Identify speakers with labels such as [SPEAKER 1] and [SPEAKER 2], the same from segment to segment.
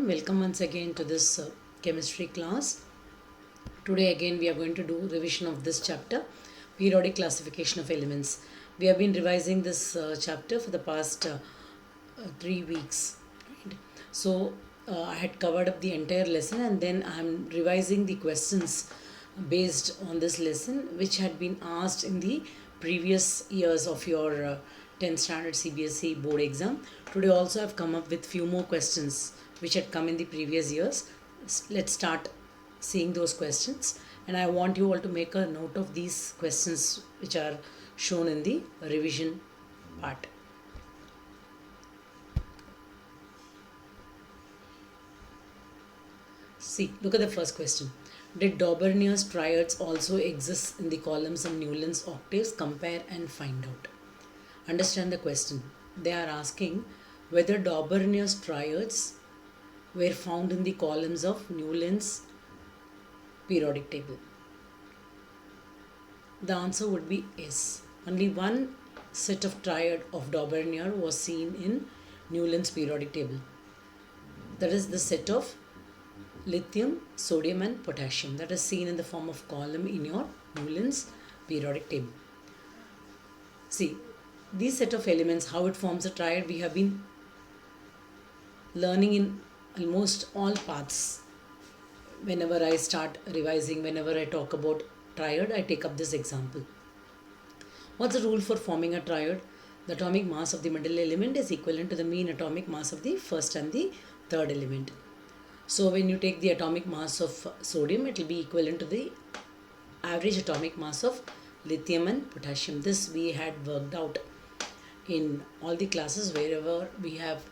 [SPEAKER 1] welcome once again to this chemistry class. Today again we are going to do revision of this chapter, periodic classification of elements. We have been revising this chapter for the past 3 weeks. Right? I had covered up the entire lesson and then I am revising the questions based on this lesson which had been asked in the previous years of your 10th standard CBSE board exam. Today also I have come up with few more questions which had come in the previous years. Let's start seeing those questions, and I want you all to make a note of these questions which are shown in the revision part. See, look at the first question. Did Daubernia's triads also exist in the columns of Newland's octaves? Compare and find out. Understand the question. They are asking whether Daubernia's triads were found in the columns of Newland's periodic table. The answer would be yes. Only one set of triad of Daubernia was seen in Newland's periodic table. That is the set of lithium, sodium and potassium that is seen in the form of column in your Newland's periodic table. See, these set of elements, how it forms a triad, we have been learning in almost all paths. Whenever I start revising, whenever I talk about triad, I take up this example. What's the rule for forming a triad? The atomic mass of the middle element is equivalent to the mean atomic mass of the first and the third element. So when you take the atomic mass of sodium, it will be equivalent to the average atomic mass of lithium and potassium. This we had worked out in all the classes wherever we have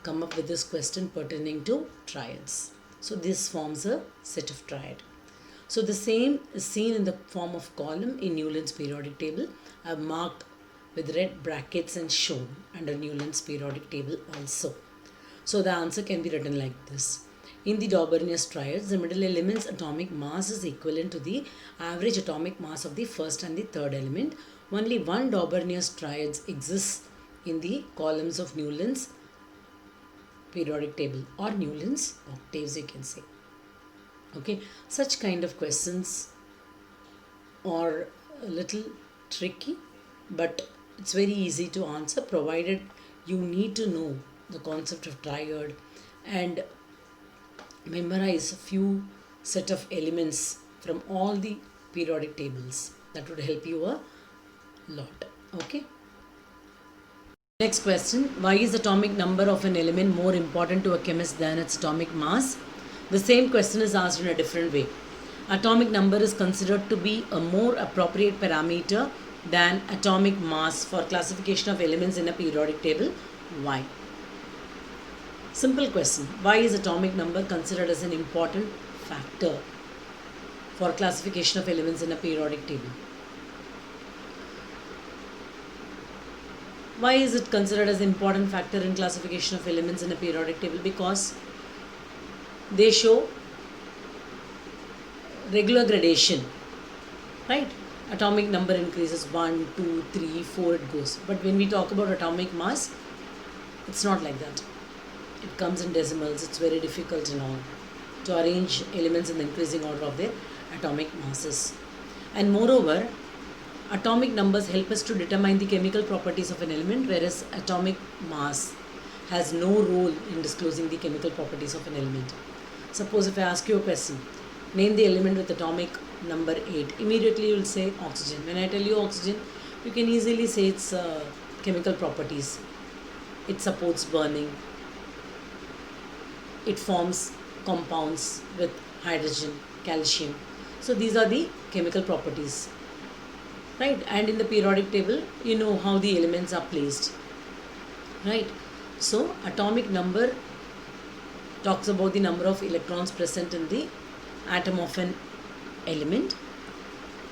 [SPEAKER 1] come up with this question pertaining to triads. So this forms a set of triad. So the same is seen in the form of column in Newland's periodic table. I have marked with red brackets and shown under Newland's periodic table also. So the answer can be written like this. In the Daubernia's triads, the middle element's atomic mass is equivalent to the average atomic mass of the first and the third element. Only one Daubernia's triads exists in the columns of Newland's periodic table or Newland's octaves, you can say. Okay, such kind of questions are a little tricky, but it's very easy to answer provided you need to know the concept of triad and memorize a few set of elements from all the periodic tables. That would help you a lot. Okay. Next question. Why is atomic number of an element more important to a chemist than its atomic mass? The same question is asked in a different way. Atomic number is considered to be a more appropriate parameter than atomic mass for classification of elements in a periodic table. Why? Simple question. Why is atomic number considered as an important factor for classification of elements in a periodic table? Why is it considered as an important factor in classification of elements in a periodic table? Because they show regular gradation, right? Atomic number increases 1, 2, 3, 4, it goes. But when we talk about atomic mass, it's not like that. It comes in decimals. It's very difficult to arrange elements in the increasing order of their atomic masses. And moreover, atomic numbers help us to determine the chemical properties of an element, whereas atomic mass has no role in disclosing the chemical properties of an element. Suppose if I ask you a question, name the element with atomic number 8. Immediately you will say oxygen. When I tell you oxygen, you can easily say its chemical properties. It supports burning. It forms compounds with hydrogen, calcium. So these are the chemical properties. Right, and in the periodic table, you know how the elements are placed. Right, so atomic number talks about the number of electrons present in the atom of an element,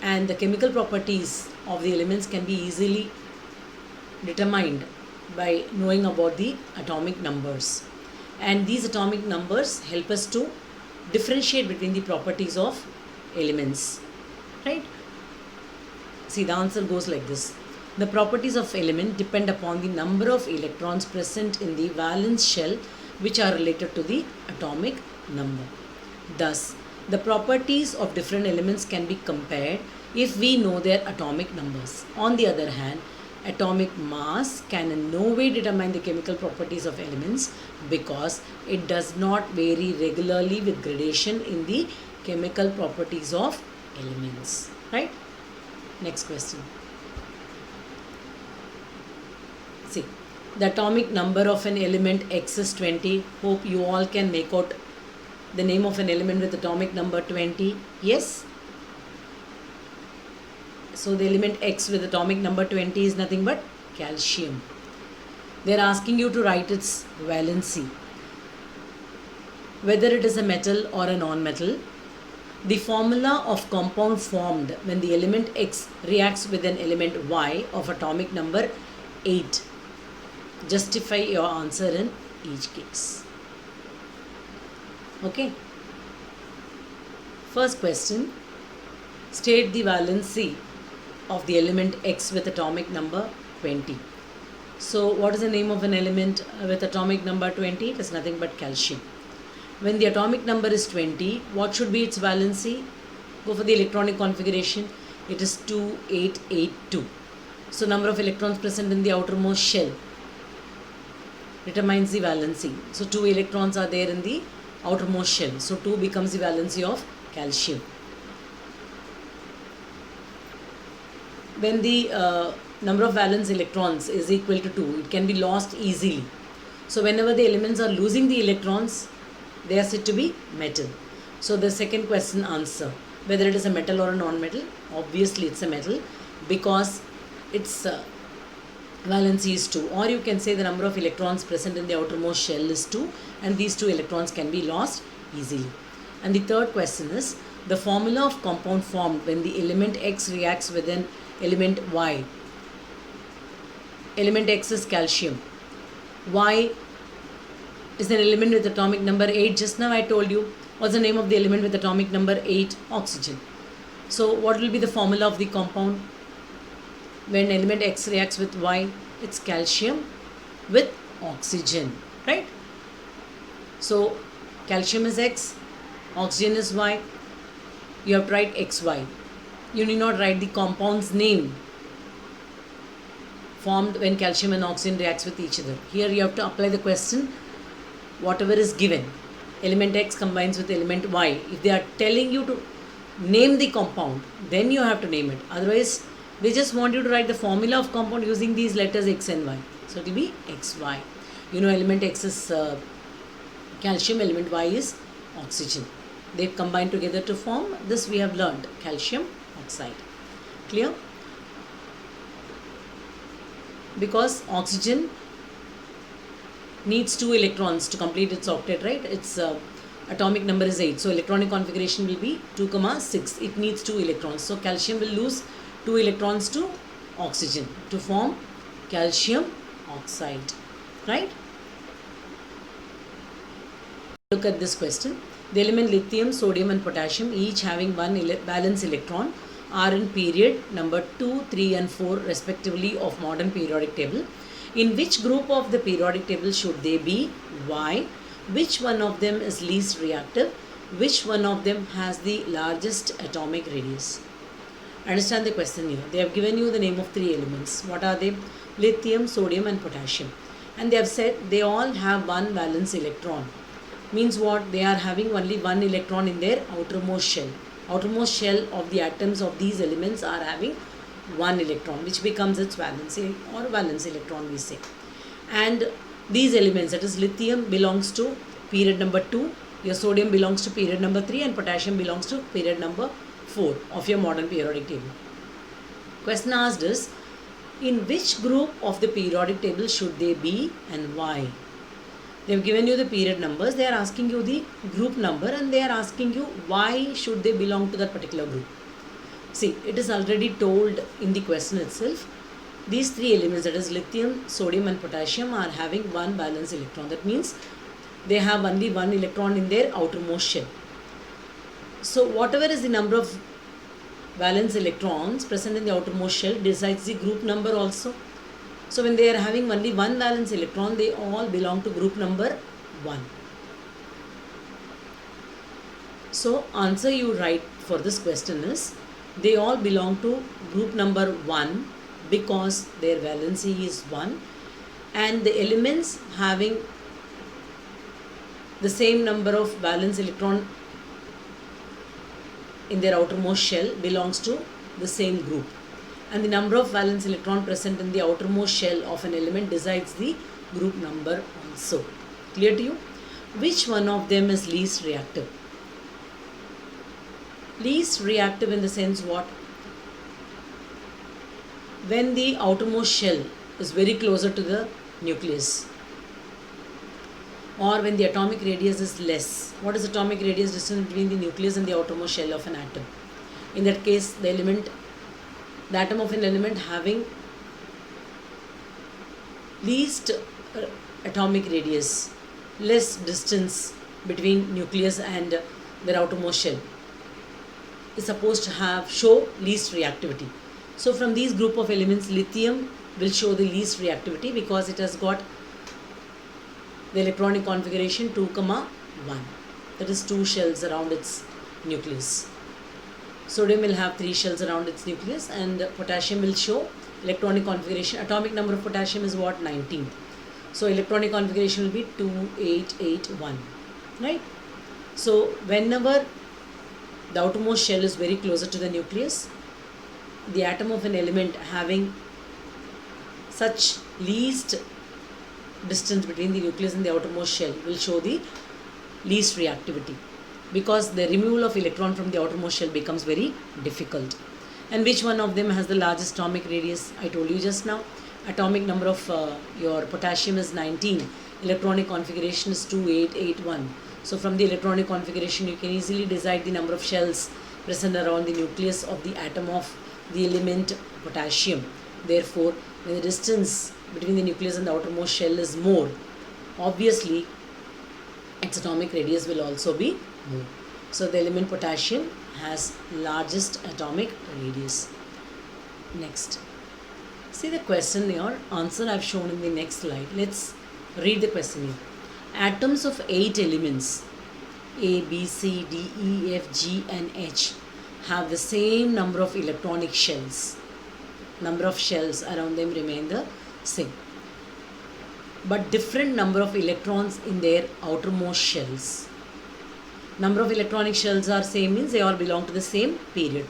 [SPEAKER 1] and the chemical properties of the elements can be easily determined by knowing about the atomic numbers. And these atomic numbers help us to differentiate between the properties of elements. Right. See, the answer goes like this. The properties of element depend upon the number of electrons present in the valence shell which are related to the atomic number. Thus, the properties of different elements can be compared if we know their atomic numbers. On the other hand, atomic mass can in no way determine the chemical properties of elements because it does not vary regularly with gradation in the chemical properties of elements. Right? Next question. See, the atomic number of an element X is 20. Hope you all can make out the name of an element with atomic number 20. Yes? So the element X with atomic number 20 is nothing but calcium. They are asking you to write its valency, whether it is a metal or a non-metal. The formula of compound formed when the element X reacts with an element Y of atomic number 8. Justify your answer in each case. Okay. First question. State the valency of the element X with atomic number 20. So what is the name of an element with atomic number 20? It is nothing but calcium. When the atomic number is 20, what should be its valency? Go for the electronic configuration. It is 2882. So number of electrons present in the outermost shell determines the valency. So 2 electrons are there in the outermost shell. So 2 becomes the valency of calcium. When the number of valence electrons is equal to 2, it can be lost easily. So whenever the elements are losing the electrons, they are said to be metal. So the second question answer, whether it is a metal or a non-metal, obviously it's a metal because its valency is 2. Or you can say the number of electrons present in the outermost shell is 2 and these 2 electrons can be lost easily. And the third question is the formula of compound formed when the element X reacts with an element Y. Element X is calcium. Y is an element with atomic number 8. Just now I told you what's the name of the element with atomic number 8? Oxygen. So what will be the formula of the compound when element X reacts with Y? It's calcium with oxygen, right? So calcium is X, oxygen is Y. You have to write XY. You need not write the compound's name formed when calcium and oxygen reacts with each other. Here you have to apply the question whatever is given. Element X combines with element Y. If they are telling you to name the compound, then you have to name it. Otherwise, they just want you to write the formula of compound using these letters X and Y. So it will be XY. You know element X is calcium, element Y is oxygen. They combine together to form this we have learned, calcium oxide. Clear? Because oxygen needs 2 electrons to complete its octet, right? Its atomic number is 8. So electronic configuration will be 2, 6. It needs 2 electrons. So calcium will lose 2 electrons to oxygen to form calcium oxide, right? Look at this question. The element lithium, sodium and potassium each having one valence electron are in period number 2, 3 and 4 respectively of modern periodic table. In which group of the periodic table should they be? Why? Which one of them is least reactive? Which one of them has the largest atomic radius? Understand the question here. They have given you the name of 3 elements. What are they? Lithium, sodium and potassium. And they have said they all have one valence electron. Means what? They are having only one electron in their outermost shell. Outermost shell of the atoms of these elements are having one electron, which becomes its valency or valence electron we say. And these elements, that is lithium belongs to period number 2, your sodium belongs to period number 3 and potassium belongs to period number 4 of your modern periodic table. Question asked is, in which group of the periodic table should they be and why? They have given you the period numbers, they are asking you the group number and they are asking you why should they belong to that particular group. See, it is already told in the question itself. These 3 elements, that is lithium, sodium and potassium are having one valence electron. That means they have only one electron in their outermost shell. So whatever is the number of valence electrons present in the outermost shell decides the group number also. So when they are having only one valence electron, they all belong to group number 1. So answer you write for this question is, they all belong to group number 1 because their valency is 1, and the elements having the same number of valence electron in their outermost shell belongs to the same group, and the number of valence electron present in the outermost shell of an element decides the group number also. Clear to you? Which one of them is least reactive? Least reactive in the sense what? When the outermost shell is very closer to the nucleus, or when the atomic radius is less. What is atomic radius? Distance between the nucleus and the outermost shell of an atom. In that case, the atom of an element having least atomic radius, less distance between nucleus and their outermost shell, is supposed to show least reactivity. So from these group of elements, lithium will show the least reactivity because it has got the electronic configuration 2, 1. That is 2 shells around its nucleus. Sodium will have 3 shells around its nucleus, and potassium will show electronic configuration. Atomic number of potassium is what? 19. So electronic configuration will be 2881. Right? So whenever the outermost shell is very closer to the nucleus, the atom of an element having such least distance between the nucleus and the outermost shell will show the least reactivity, because the removal of electron from the outermost shell becomes very difficult. And which one of them has the largest atomic radius? I told you just now. Atomic number of your potassium is 19. Electronic configuration is 2881. So from the electronic configuration, you can easily decide the number of shells present around the nucleus of the atom of the element potassium. Therefore, when the distance between the nucleus and the outermost shell is more, obviously its atomic radius will also be more. So the element potassium has largest atomic radius. Next, see the question here. Answer I have shown in the next slide. Let's read the question here. Atoms of 8 elements A, B, C, D, E, F, G and H have the same number of electronic shells. Number of shells around them remain the same, but different number of electrons in their outermost shells. Number of electronic shells are same, means they all belong to the same period.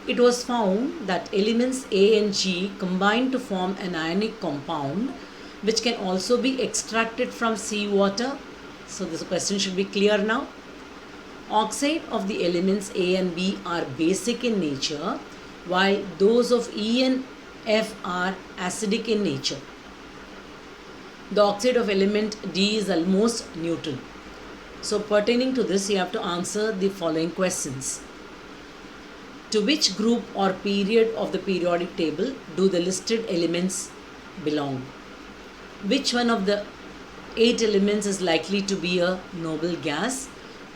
[SPEAKER 1] It was found that elements A and G combine to form an ionic compound which can also be extracted from seawater. So this question should be clear now. Oxide of the elements A and B are basic in nature, while those of E and F are acidic in nature. The oxide of element D is almost neutral. So pertaining to this, you have to answer the following questions. To which group or period of the periodic table do the listed elements belong? Which one of the 8 elements is likely to be a noble gas?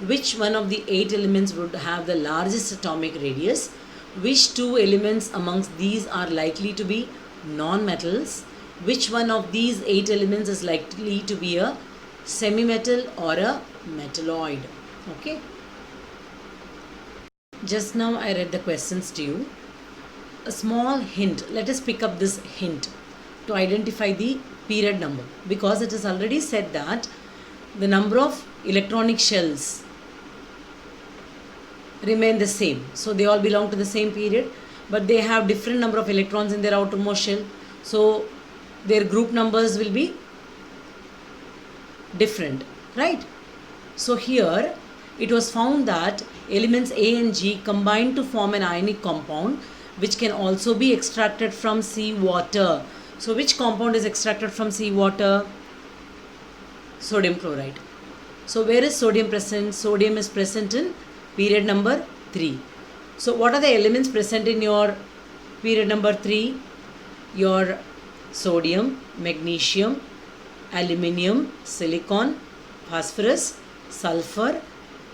[SPEAKER 1] Which one of the 8 elements would have the largest atomic radius? Which 2 elements amongst these are likely to be non-metals? Which one of these 8 elements is likely to be a semi-metal or a metalloid? Okay. Just now I read the questions to you. A small hint. Let us pick up this hint to identify the period number, because it is already said that the number of electronic shells remain the same. So they all belong to the same period, but they have different number of electrons in their outermost shell. So their group numbers will be different, right? So here it was found that elements A and G combine to form an ionic compound which can also be extracted from seawater. So which compound is extracted from seawater? Sodium chloride. So where is sodium present? Sodium is present in period number 3. So what are the elements present in your period number 3? Your sodium, magnesium, aluminium, silicon, phosphorus, sulfur,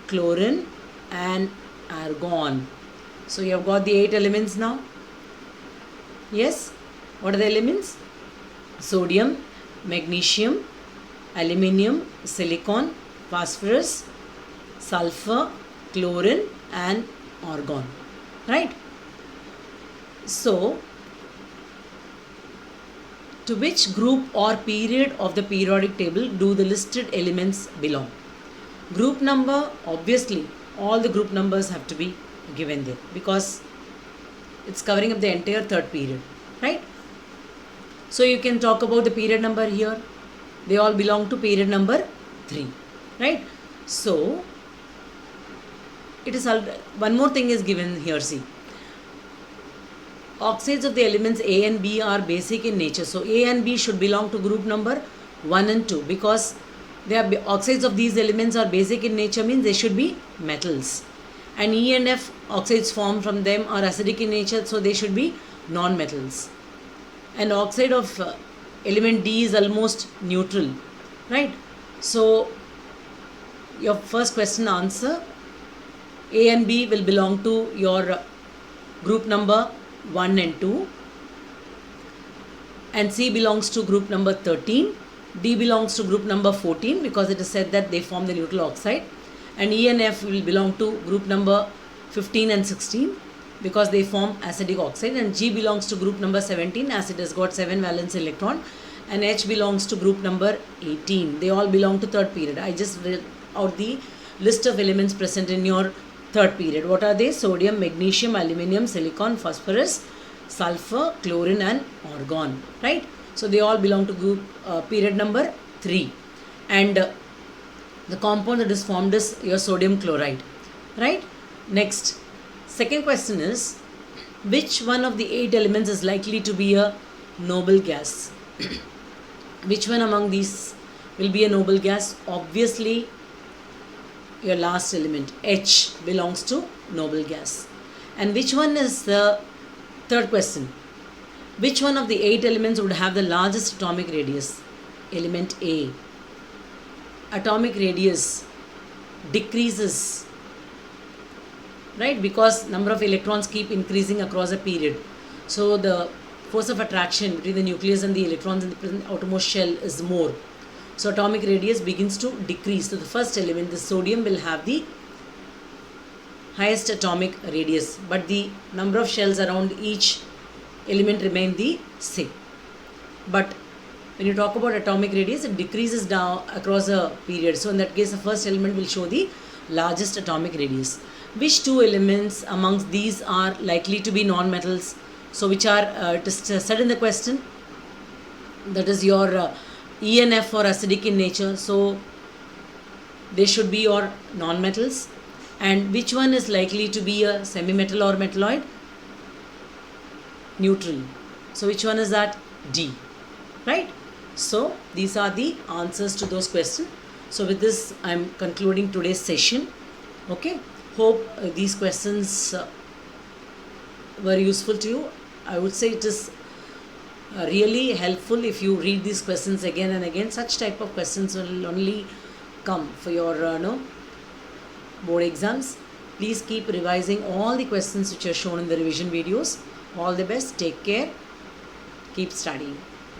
[SPEAKER 1] chlorine and argon. So you have got the 8 elements now. Yes. What are the elements? Sodium, magnesium, aluminium, silicon, phosphorus, sulfur, chlorine and argon, right? So to which group or period of the periodic table do the listed elements belong? Group number, obviously all the group numbers have to be given there because it's covering up the entire third period, right? So you can talk about the period number here. They all belong to period number 3, right? So it is one more thing is given here, see. Oxides of the elements A and B are basic in nature. So A and B should belong to group number 1 and 2 because they are oxides of these elements are basic in nature, means they should be metals. And E and F oxides formed from them are acidic in nature, so they should be non-metals. And oxide of element D is almost neutral, right? So your first question answer, A and B will belong to your group number 1 and 2, and C belongs to group number 13, D belongs to group number 14 because it is said that they form the neutral oxide, and E and F will belong to group number 15 and 16 because they form acidic oxide, and G belongs to group number 17 as it has got 7 valence electron, and H belongs to group number 18. They all belong to third period. I just read out the list of elements present in your third period. What are they? Sodium, magnesium, aluminium, silicon, phosphorus, sulfur, chlorine and argon, right? So they all belong to group period number 3, and the compound that is formed is your sodium chloride, right? Next, second question is, which one of the 8 elements is likely to be a noble gas? Which one among these will be a noble gas? Obviously your last element, H, belongs to noble gas. And which one is the third question? Which one of the 8 elements would have the largest atomic radius? Element A. Atomic radius decreases, right? Because number of electrons keep increasing across a period. So the force of attraction between the nucleus and the electrons in the present outermost shell is more. So atomic radius begins to decrease. So the first element, the sodium, will have the highest atomic radius, but the number of shells around each element remain the same. But when you talk about atomic radius, it decreases down across a period. So in that case, the first element will show the largest atomic radius. Which 2 elements amongst these are likely to be non-metals? So which are, it is said in the question, that is your E and F are acidic in nature, so they should be your non-metals. And which one is likely to be a semi-metal or metalloid? Neutral. So which one is that? D, right? So these are the answers to those questions. So with this, I am concluding today's session. Okay, hope these questions were useful to you. I would say it is really helpful if you read these questions again and again. Such type of questions will only come for your board exams. Please keep revising all the questions which are shown in the revision videos. All the best. Take care. Keep studying.